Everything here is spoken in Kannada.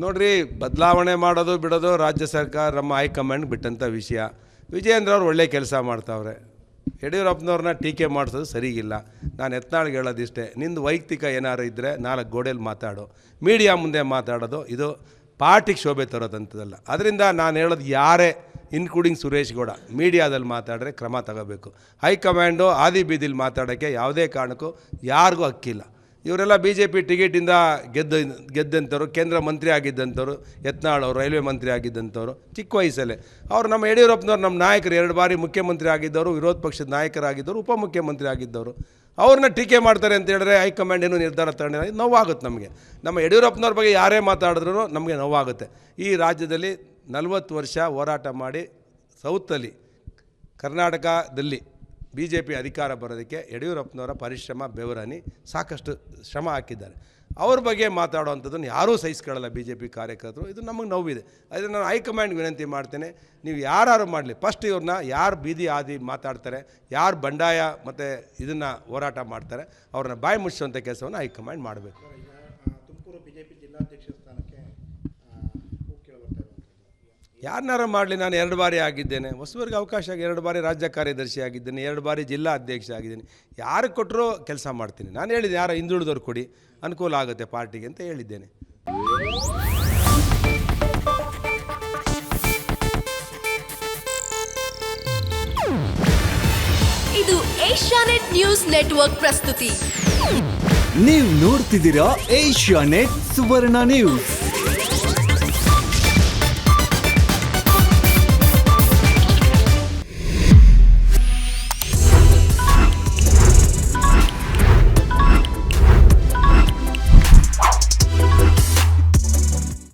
ನೋಡ್ರಿ, ಬದಲಾವಣೆ ಮಾಡೋದು ಬಿಡೋದು ರಾಜ್ಯ ಸರ್ಕಾರ ನಮ್ಮ ಹೈಕಮಾಂಡ್ ಬಿಟ್ಟಂಥ ವಿಷಯ. ವಿಜಯೇಂದ್ರ ಅವ್ರು ಒಳ್ಳೆ ಕೆಲಸ ಮಾಡ್ತಾವ್ರೆ. ಯಡಿಯೂರಪ್ಪನವ್ರನ್ನ ಟೀಕೆ ಮಾಡಿಸೋದು ಸರಿಗಿಲ್ಲ. ನಾನು ಯತ್ನಾಳ್ಗೆ ಹೇಳೋದಿಷ್ಟೇ, ನಿಂದು ವೈಯಕ್ತಿಕ ಏನಾರು ಇದ್ದರೆ 4 ಗೋಡೆಯಲ್ಲಿ ಮಾತಾಡು. ಮೀಡಿಯಾ ಮುಂದೆ ಮಾತಾಡೋದು ಇದು ಪಾರ್ಟಿಗೆ ಶೋಭೆ ತರೋದಂಥದ್ದಲ್ಲ. ಅದರಿಂದ ನಾನು ಹೇಳೋದು, ಯಾರೇ ಇನ್ಕ್ಲೂಡಿಂಗ್ ಸುರೇಶ್ ಗೌಡ ಮೀಡಿಯಾದಲ್ಲಿ ಮಾತಾಡಿದ್ರೆ ಕ್ರಮ ತಗೋಬೇಕು. ಹೈಕಮಾಂಡು ಆದಿ ಬೀದಿಲಿ ಮಾತಾಡೋಕ್ಕೆ ಯಾವುದೇ ಕಾರಣಕ್ಕೂ ಯಾರಿಗೂ ಹಕ್ಕಿಲ್ಲ. ಇವರೆಲ್ಲ BJP ಟಿಕೆಟಿಂದ ಗೆದ್ದಂಥವ್ರು, ಕೇಂದ್ರ ಮಂತ್ರಿ ಆಗಿದ್ದಂಥವ್ರು. ಯತ್ನಾಳ್ ಅವರು ರೈಲ್ವೆ ಮಂತ್ರಿ ಆಗಿದ್ದಂಥವ್ರು ಚಿಕ್ಕ ವಯಸ್ಸಲ್ಲೇ. ಅವರು ನಮ್ಮ ಯಡಿಯೂರಪ್ಪನವ್ರು ನಮ್ಮ ನಾಯಕರು, 2 ಬಾರಿ ಮುಖ್ಯಮಂತ್ರಿ ಆಗಿದ್ದವರು, ವಿರೋಧ ಪಕ್ಷದ ನಾಯಕರಾಗಿದ್ದವರು, ಉಪಮುಖ್ಯಮಂತ್ರಿ ಆಗಿದ್ದವರು. ಅವ್ರನ್ನ ಟೀಕೆ ಮಾಡ್ತಾರೆ ಅಂತ ಹೇಳಿದ್ರೆ ಹೈಕಮಾಂಡ್ ಏನೂ ನಿರ್ಧಾರ ತಗೊಂಡಿಲ್ಲ. ನೋವಾಗುತ್ತೆ ನಮಗೆ. ನಮ್ಮ ಯಡಿಯೂರಪ್ಪನವ್ರ ಬಗ್ಗೆ ಯಾರೇ ಮಾತಾಡಿದ್ರೂ ನಮಗೆ ನೋವಾಗುತ್ತೆ. ಈ ರಾಜ್ಯದಲ್ಲಿ 40 ವರ್ಷ ಹೋರಾಟ ಮಾಡಿ ಸೌತಲ್ಲಿ ಕರ್ನಾಟಕದಲ್ಲಿ BJP ಅಧಿಕಾರ ಬರೋದಕ್ಕೆ ಯಡಿಯೂರಪ್ಪನವರ ಪರಿಶ್ರಮ, ಬೆವರನಿ ಸಾಕಷ್ಟು ಶ್ರಮ ಹಾಕಿದ್ದಾರೆ. ಅವ್ರ ಬಗ್ಗೆ ಮಾತಾಡೋವಂಥದ್ದನ್ನು ಯಾರೂ ಸಹಿಸ್ಕೊಳ್ಳಲ್ಲ BJP ಕಾರ್ಯಕರ್ತರು. ಇದು ನಮಗೆ ನೋವಿದೆ. ಅದರಿಂದ ನಾನು ಹೈಕಮಾಂಡ್ ವಿನಂತಿ ಮಾಡ್ತೇನೆ, ನೀವು ಯಾರು ಮಾಡಲಿ, ಫಸ್ಟ್ ಇವ್ರನ್ನ ಯಾರು ಬೀದಿ ಆದಿ ಮಾತಾಡ್ತಾರೆ, ಯಾರು ಬಂಡಾಯ ಮತ್ತು ಇದನ್ನು ಹೋರಾಟ ಮಾಡ್ತಾರೆ, ಅವ್ರನ್ನ ಬಾಯಿ ಮುಚ್ಚುವಂಥ ಕೆಲಸವನ್ನು ಹೈಕಮಾಂಡ್ ಮಾಡಬೇಕು. ತುಮಕೂರು BJP ಜಿಲ್ಲಾಧ್ಯಕ್ಷ ಸ್ಥಾನಕ್ಕೆ ಯಾರನ್ನಾರು ಮಾಡಲಿ, ನಾನು 2 ಬಾರಿ ಆಗಿದ್ದೇನೆ. ಹೊಸಬರಿಗೆ ಅವಕಾಶ ಆಗಿ 2 ಬಾರಿ ರಾಜ್ಯ ಕಾರ್ಯದರ್ಶಿ ಆಗಿದ್ದೇನೆ, 2 ಬಾರಿ ಜಿಲ್ಲಾ ಅಧ್ಯಕ್ಷ ಆಗಿದ್ದೀನಿ. ಯಾರು ಕೊಟ್ಟರೂ ಕೆಲಸ ಮಾಡ್ತೀನಿ. ನಾನು ಹೇಳಿದ್ದೆ, ಯಾರು ಹಿಂದುಳಿದವ್ರು ಕೊಡಿ, ಅನುಕೂಲ ಆಗುತ್ತೆ ಪಾರ್ಟಿಗೆ ಅಂತ ಹೇಳಿದ್ದೇನೆ. ಇದು ಏಷ್ಯಾನೆಟ್ ನ್ಯೂಸ್ ನೆಟ್ವರ್ಕ್ ಪ್ರಸ್ತುತಿ. ನೀವು ನೋಡ್ತಿದ್ದೀರಾ ಏಷ್ಯಾನೆಟ್ ಸುವರ್ಣ ನ್ಯೂಸ್.